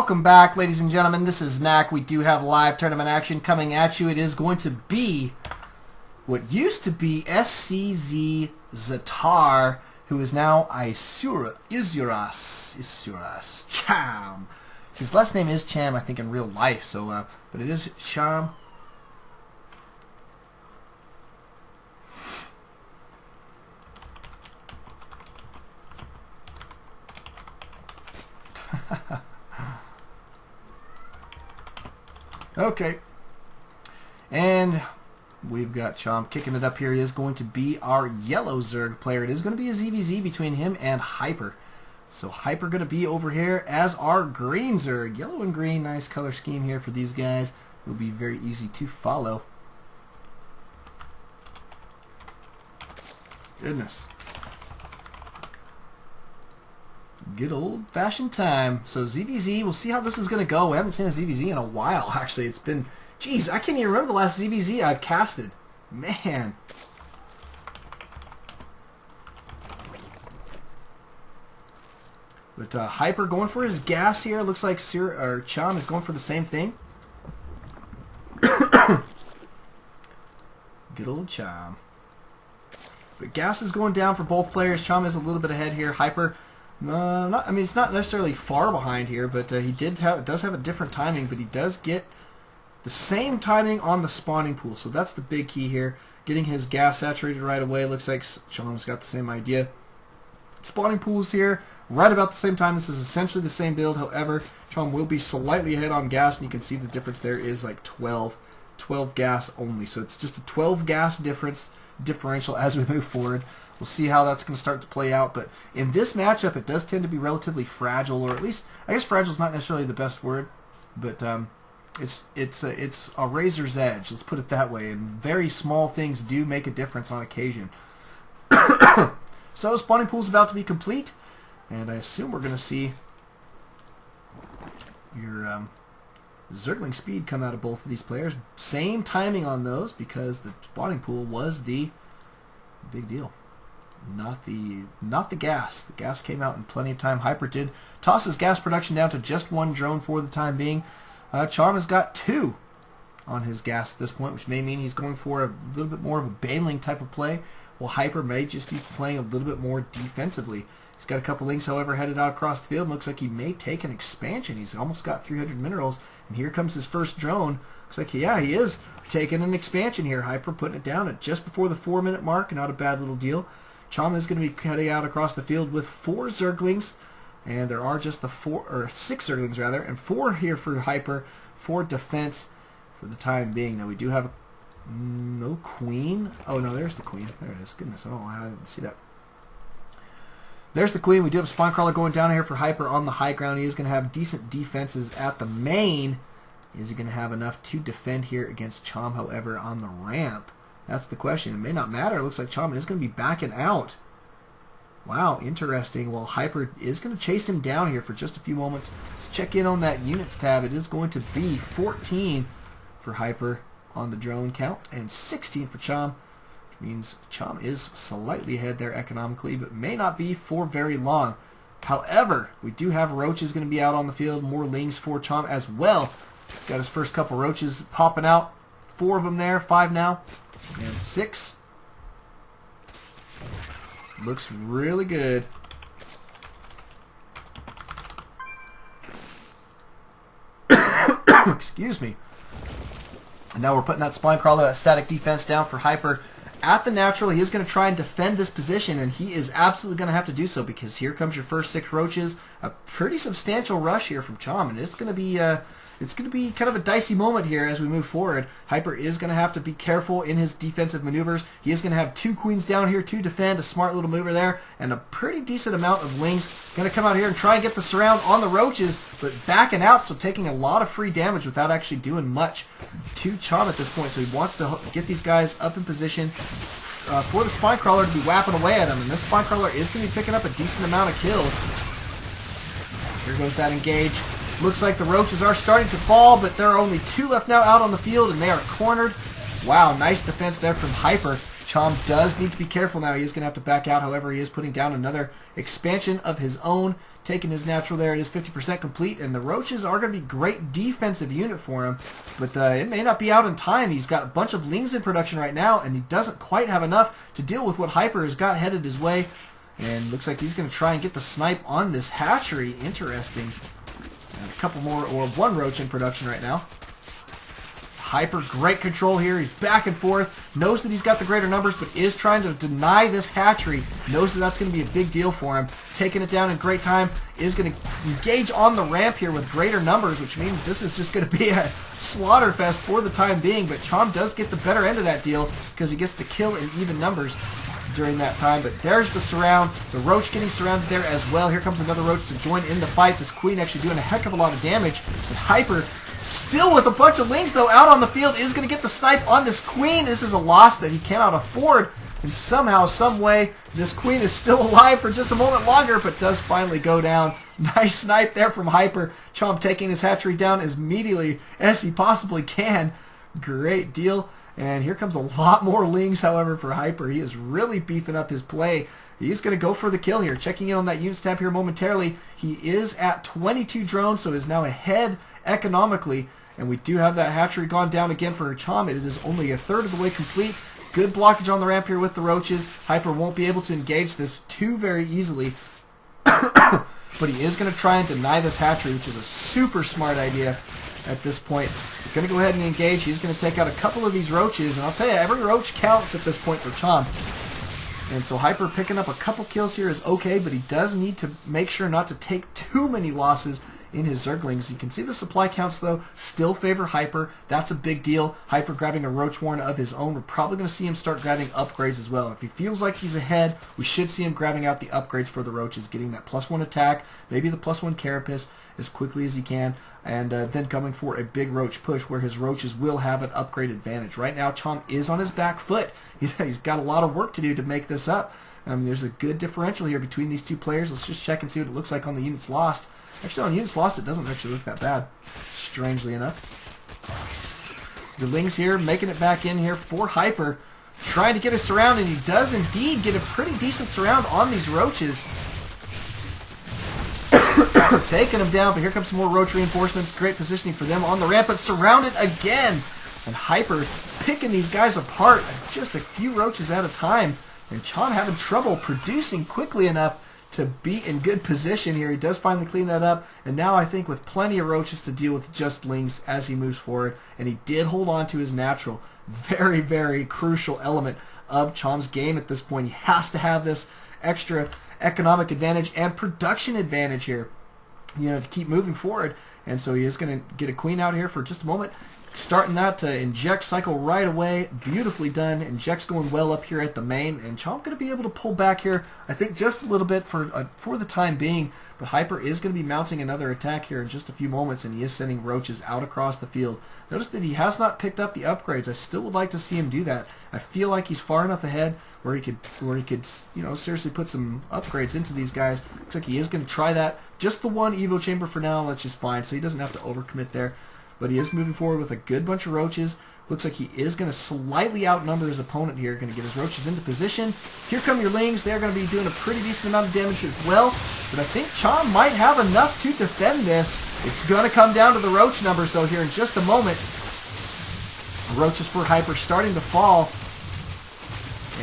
Welcome back, ladies and gentlemen. This is Knack. We do have live tournament action coming at you. It is going to be what used to be ZvZ Zatar, who is now isurusCham. His last name is Cham, I think, in real life. So, but it is Cham. Okay, and we've got Chomp kicking it up here. He is going to be our yellow Zerg player. It is going to be a ZvZ between him and Hyper. So Hyper going to be over here as our green Zerg. Yellow and green, nice color scheme here for these guys. Will be very easy to follow. Goodness. Good old-fashioned time. So ZvZ, we'll see how this is going to go. We haven't seen a ZvZ in a while, actually. It's been, geez, I can't even remember the last ZvZ I've casted. Man. But Hyper going for his gas here. Looks like Cham is going for the same thing. Good old Cham. But gas is going down for both players. Cham is a little bit ahead here. Hyper, I mean, it's not necessarily far behind here, but he does have a different timing, but he does get the same timing on the spawning pool. So that's the big key here. Getting his gas saturated right away. Looks like Cham's got the same idea. Spawning pools here right about the same time. This is essentially the same build. However, Cham will be slightly ahead on gas, and you can see the difference there is like 12 gas only. So it's just a 12 gas differential as we move forward. We'll see how that's going to start to play out, but in this matchup, it does tend to be relatively fragile, or at least, I guess fragile is not necessarily the best word, but it's a razor's edge. Let's put it that way. And very small things do make a difference on occasion. So spawning pool's about to be complete, and I assume we're going to see your Zergling speed come out of both of these players. Same timing on those because the spawning pool was the big deal. Not the gas. The gas came out in plenty of time. Hyper did toss his gas production down to just one drone for the time being. Cham has got 2 on his gas at this point, which may mean he's going for a little bit more of a baneling type of play, while Hyper may just be playing a little bit more defensively. He's got a couple links, however, headed out across the field. Looks like he may take an expansion. He's almost got 300 minerals, and here comes his first drone. Looks like, yeah, he is taking an expansion here. Hyper putting it down at just before the 4-minute mark. Not a bad little deal. Cham is going to be cutting out across the field with 4 Zerglings, and there are just the 6 Zerglings rather, and 4 here for Hyper for defense for the time being. Now we do have no queen. Oh no, there's the queen. There it is. Goodness, I don't know how I didn't see that. There's the queen. We do have a spawn crawler going down here for Hyper on the high ground. He is going to have decent defenses at the main. Is he going to have enough to defend here against Cham, however, on the ramp? That's the question. It may not matter. It looks like Cham is going to be backing out. Wow, interesting. Well, Hyper is going to chase him down here for just a few moments. Let's check in on that units tab. It is going to be 14 for Hyper on the drone count and 16 for Cham, which means Cham is slightly ahead there economically, but may not be for very long. However, we do have roaches going to be out on the field. More lings for Cham as well. He's got his first couple roaches popping out. 4 of them there, 5 now. And 6. Looks really good. Excuse me. And now we're putting that spine crawler, that static defense down for Hyper. At the natural, he is going to try and defend this position, and he is absolutely going to have to do so because here comes your first 6 roaches. A pretty substantial rush here from Cham, and it's going to be kind of a dicey moment here as we move forward. Hyper is going to have to be careful in his defensive maneuvers. He is going to have 2 queens down here to defend, a smart little mover there, and a pretty decent amount of lings. Going to come out here and try and get the surround on the roaches, but backing out, so taking a lot of free damage without actually doing much to Cham at this point. So he wants to get these guys up in position for the spine crawler to be whapping away at him, and this spine crawler is going to be picking up a decent amount of kills. Here goes that engage. Looks like the roaches are starting to fall, but there are only 2 left now out on the field, and they are cornered. Wow, nice defense there from Hyper. Cham Chom does need to be careful now. He is going to have to back out. However, he is putting down another expansion of his own, taking his natural there. It is 50% complete, and the roaches are going to be great defensive unit for him, but it may not be out in time. He's got a bunch of lings in production right now, and he doesn't quite have enough to deal with what Hyper has got headed his way, and looks like he's going to try and get the snipe on this hatchery. Interesting. And a couple more, or one roach in production right now. Hyper, great control here. He's back and forth. Knows that he's got the greater numbers, but is trying to deny this hatchery. Knows that that's going to be a big deal for him. Taking it down in great time. Is going to engage on the ramp here with greater numbers, which means this is just going to be a slaughter fest for the time being. But Chom does get the better end of that deal because he gets to kill in even numbers during that time. But there's the surround. The roach getting surrounded there as well. Here comes another roach to join in the fight. This queen actually doing a heck of a lot of damage. But Hyper, still with a bunch of lings though out on the field, is going to get the snipe on this queen. This is a loss that he cannot afford. And somehow, some way, this queen is still alive for just a moment longer, but does finally go down. Nice snipe there from Hyper. Chom taking his hatchery down as immediately as he possibly can. Great deal. And here comes a lot more lings, however, for Hyper. He is really beefing up his play. He's going to go for the kill here. Checking in on that units tab here momentarily. He is at 22 drones, so is now ahead economically. And we do have that hatchery gone down again for Chom. It is only a third of the way complete. Good blockage on the ramp here with the roaches. Hyper won't be able to engage this too very easily. But he is going to try and deny this hatchery, which is a super smart idea at this point. He's going to go ahead and engage. He's going to take out a couple of these roaches. And I'll tell you, every roach counts at this point for Chom. And so Hyper picking up a couple kills here is okay, but he does need to make sure not to take too many losses in his Zerglings. You can see the supply counts, though, still favor Hyper. That's a big deal. Hyper grabbing a Roach Warren of his own. We're probably going to see him start grabbing upgrades as well. If he feels like he's ahead, we should see him grabbing out the upgrades for the Roaches, getting that +1 attack, maybe the +1 Carapace as quickly as he can, and then coming for a big Roach push where his Roaches will have an upgrade advantage. Right now, Chom is on his back foot. He's got a lot of work to do to make this up. There's a good differential here between these two players. Let's just check and see what it looks like on the units lost. Actually, on units lost, it doesn't actually look that bad, strangely enough. The Lings here making it back in here for Hyper, trying to get a surround, and he does indeed get a pretty decent surround on these Roaches. Taking them down, but here comes some more Roach reinforcements. Great positioning for them on the ramp, but surrounded again. And Hyper picking these guys apart at just a few Roaches at a time. And Chom having trouble producing quickly enough to be in good position here. He does finally clean that up, and now I think with plenty of Roaches to deal with just Lings as he moves forward, and he did hold on to his natural. Very, very crucial element of Chom's game at this point. He has to have this extra economic advantage and production advantage here, to keep moving forward. And so he is going to get a queen out here for just a moment. Starting that to inject cycle right away. Beautifully done. Inject's going well up here at the main. And Chom going to be able to pull back here, I think, just a little bit for the time being. But Hyper is going to be mounting another attack here in just a few moments, and he is sending Roaches out across the field. Notice that he has not picked up the upgrades. I still would like to see him do that. I feel like he's far enough ahead where he could seriously put some upgrades into these guys. Looks like he is going to try that. Just the one Evo chamber for now, which is fine, so he doesn't have to overcommit there. But he is moving forward with a good bunch of Roaches. Looks like he is going to slightly outnumber his opponent here. Going to get his Roaches into position. Here come your Lings. They're going to be doing a pretty decent amount of damage as well. But I think Chom might have enough to defend this. It's going to come down to the Roach numbers, though, here in just a moment. Roaches for Hyper starting to fall.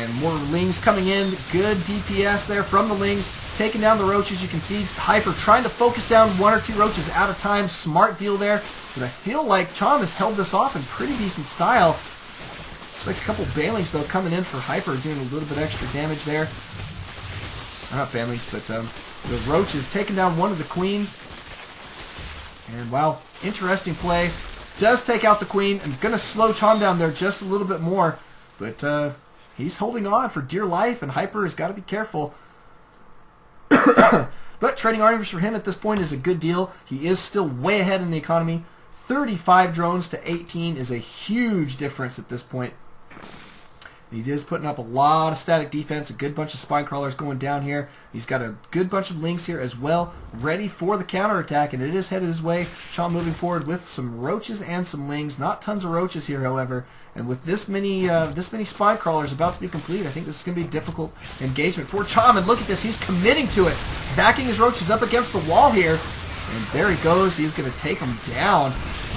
And more Lings coming in. Good DPS there from the Lings. Taking down the Roaches. You can see Hyper trying to focus down one or two Roaches at a time. Smart deal there. But I feel like Chom has held this off in pretty decent style. Looks like a couple Banelings, though, coming in for Hyper, doing a little bit extra damage there. Not Banelings, but the Roaches taking down one of the Queens. And wow, interesting play. Does take out the Queen. I'm going to slow Chom down there just a little bit more. But he's holding on for dear life, and Hyper has got to be careful. But trading armies for him at this point is a good deal. He is still way ahead in the economy. 35 drones to 18 is a huge difference at this point. He is putting up a lot of static defense, a good bunch of spine crawlers going down here. He's got a good bunch of lings here as well, ready for the counterattack, and it is headed his way. Chom moving forward with some roaches and some lings. Not tons of roaches here, however. And with this many spine crawlers about to be complete, I think this is going to be a difficult engagement for Chom. And look at this, he's committing to it, backing his roaches up against the wall here. And there he goes. He's going to take him down.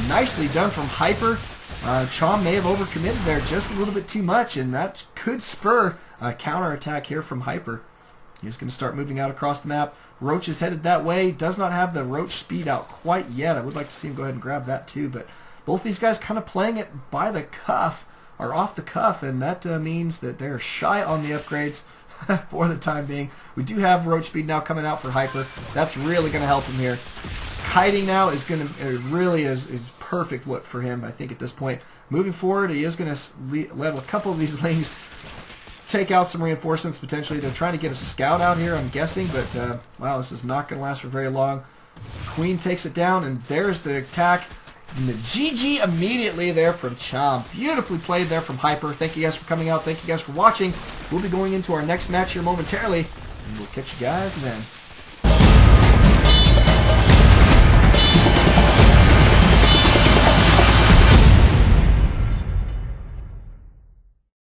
Nicely done from Hyper. Chom may have overcommitted there just a little bit too much, and that could spur a counterattack here from Hyper. He's going to start moving out across the map. Roach is headed that way. Does not have the Roach speed out quite yet. I would like to see him go ahead and grab that too, but both these guys kind of playing it by the cuff, or off the cuff, and that means that they're shy on the upgrades for the time being. We do have Roach speed now coming out for Hyper. That's really going to help him here. Kiting now is going to really is perfect for him, I think, at this point. Moving forward, he is going to let a couple of these lings take out some reinforcements potentially. They're trying to get a scout out here, I'm guessing, but wow, this is not going to last for very long. Queen takes it down, and there's the attack. And the GG immediately there from Chom. Beautifully played there from Hyper. Thank you guys for coming out. Thank you guys for watching. We'll be going into our next match here momentarily, and we'll catch you guys then.